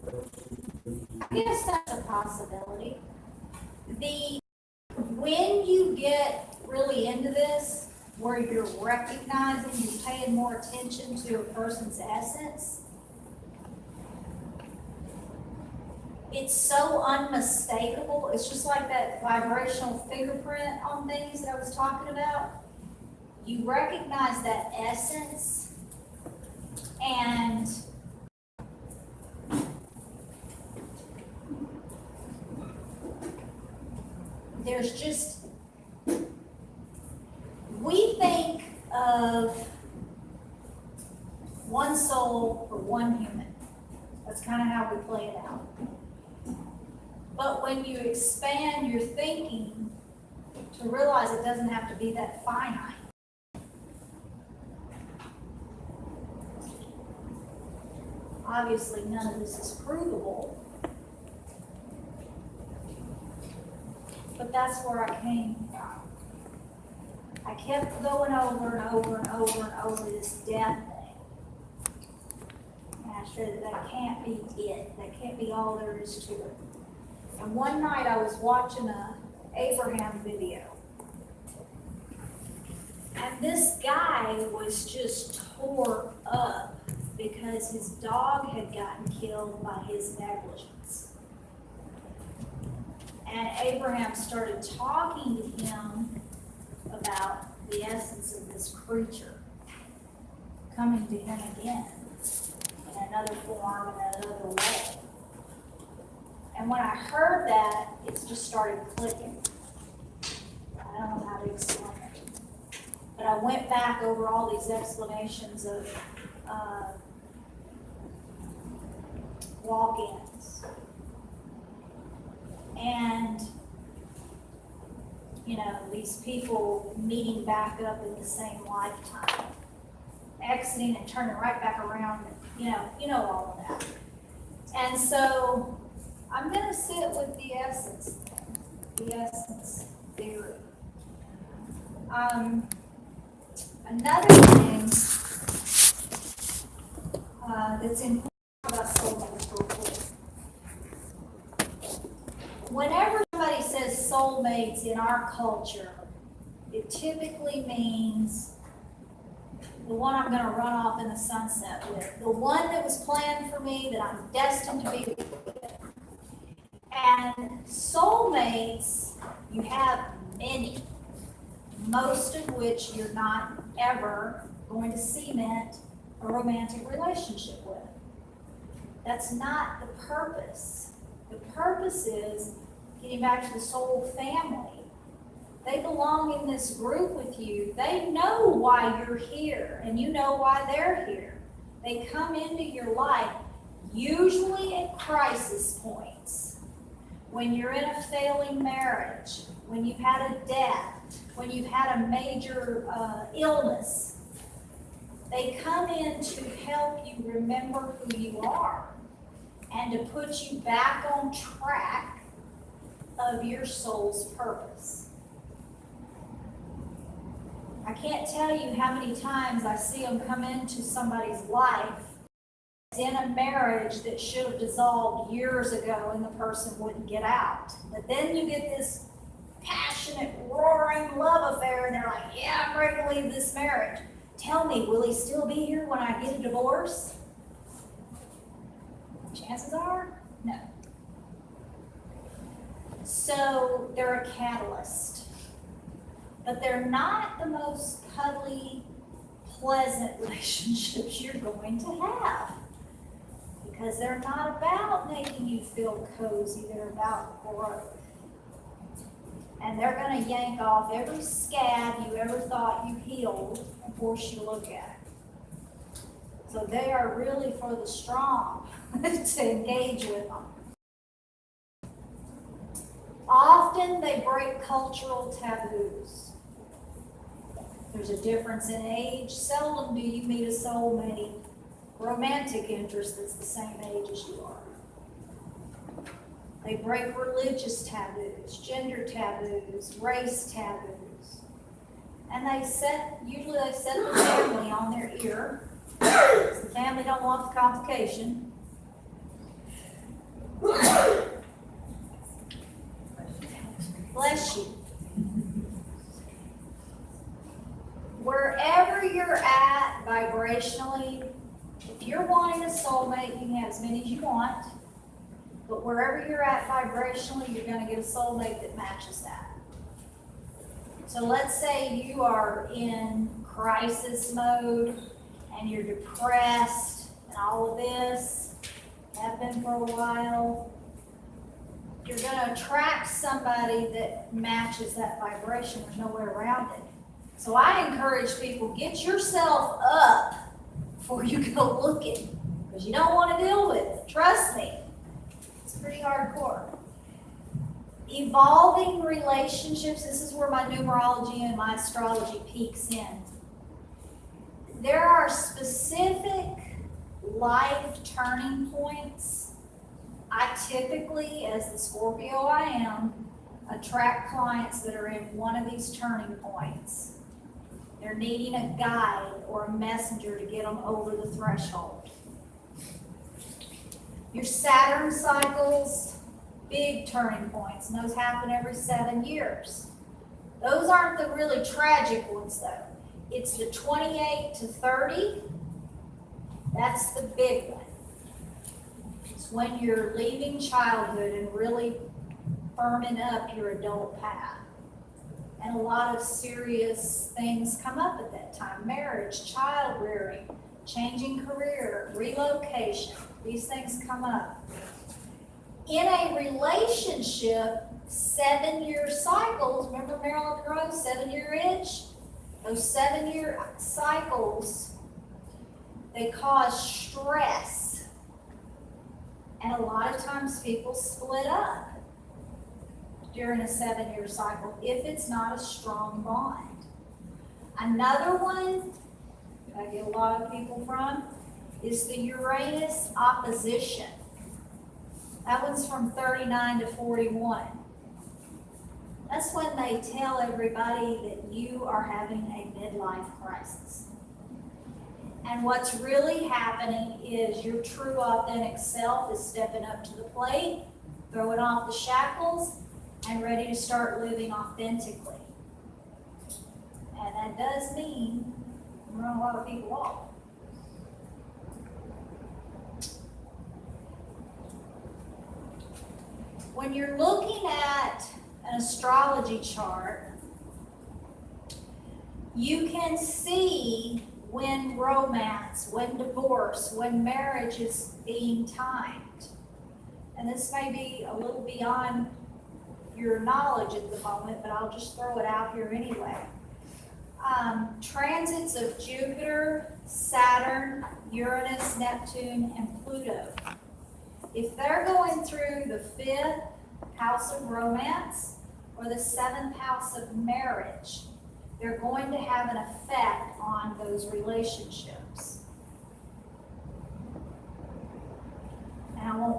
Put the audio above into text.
I guess that's a possibility. When you get really into this, where you're recognizing, you're paying more attention to a person's essence, it's so unmistakable. It's just like that vibrational fingerprint on things that I was talking about. You recognize that essence, and there's just, we think of one soul for one human. That's kind of how we play it out. But when you expand your thinking to realize it doesn't have to be that finite. Obviously, none of this is provable. But that's where I came from. I kept going over and over and over and over this death thing. And I said that can't be it. That can't be all there is to it. And one night I was watching a Abraham video. And this guy was just tore up because his dog had gotten killed by his negligence. And Abraham started talking to him about the essence of this creature coming to him again in another form, in another way. And when I heard that, it just started clicking. I don't know how to explain it. But I went back over all these explanations of walk-ins. And, you know, these people meeting back up in the same lifetime, exiting and turning right back around, you know all of that. And so I'm going to sit with the essence theory. Another thing that's important about soulmates real quick. Whenever somebody says soulmates in our culture, it typically means the one I'm going to run off in the sunset with, the one that was planned for me, that I'm destined to be with. And soulmates, you have many, most of which you're not ever going to cement a romantic relationship with. That's not the purpose. The purpose is getting back to the soul family. They belong in this group with you. They know why you're here, and you know why they're here. They come into your life, usually at crisis points, when you're in a failing marriage, when you've had a death, when you've had a major illness. They come in to help you remember who you are and to put you back on track of your soul's purpose. I can't tell you how many times I see them come into somebody's life in a marriage that should have dissolved years ago and the person wouldn't get out. But then you get this passionate, roaring love affair and they're like, yeah, I'm ready to leave this marriage. Tell me, will he still be here when I get a divorce? Chances are, no. So they're a catalyst. But they're not the most cuddly, pleasant relationships you're going to have. Because they're not about making you feel cozy, they're about growth. And they're going to yank off every scab you ever thought you healed and force you to look at. So they are really for the strong to engage with them. Often they break cultural taboos. There's a difference in age. Seldom do you meet a soulmate romantic interest that's the same age as you are. They break religious taboos, gender taboos, race taboos. And usually they set the family on their ear. The family don't want the complication. bless you. Wherever you're at vibrationally, if you're wanting a soulmate, you can have as many as you want. But wherever you're at vibrationally, you're going to get a soulmate that matches that. So let's say you are in crisis mode and you're depressed and all of this, have been for a while. You're going to attract somebody that matches that vibration. There's no way around it. So I encourage people, get yourself up before you go looking, because you don't want to deal with it. Trust me, it's pretty hardcore. Evolving relationships, this is where my numerology and my astrology peeks in. There are specific life turning points. I typically, as the Scorpio I am, attract clients that are in one of these turning points. They're needing a guide or a messenger to get them over the threshold. Your Saturn cycles, big turning points, and those happen every 7 years. Those aren't the really tragic ones though. It's the 28 to 30, that's the big one. It's when you're leaving childhood and really firming up your adult path. And a lot of serious things come up at that time. Marriage, child rearing, changing career, relocation. These things come up. In a relationship, 7-year cycles, remember Marilyn Monroe, 7-year itch? Those 7-year cycles, they cause stress. And a lot of times people split up during a 7-year cycle if it's not a strong bond. Another one I get a lot of people from is the Uranus opposition. That one's from 39 to 41. That's when they tell everybody that you are having a midlife crisis. And what's really happening is your true authentic self is stepping up to the plate, throwing off the shackles, and ready to start living authentically. And that does mean run a lot of people off. When you're looking at an astrology chart, you can see when romance, when divorce, when marriage is being timed. And this may be a little beyond your knowledge at the moment, but I'll just throw it out here anyway. Transits of Jupiter, Saturn, Uranus, Neptune, and Pluto. If they're going through the 5th house of romance or the 7th house of marriage, they're going to have an effect on those relationships. And I won't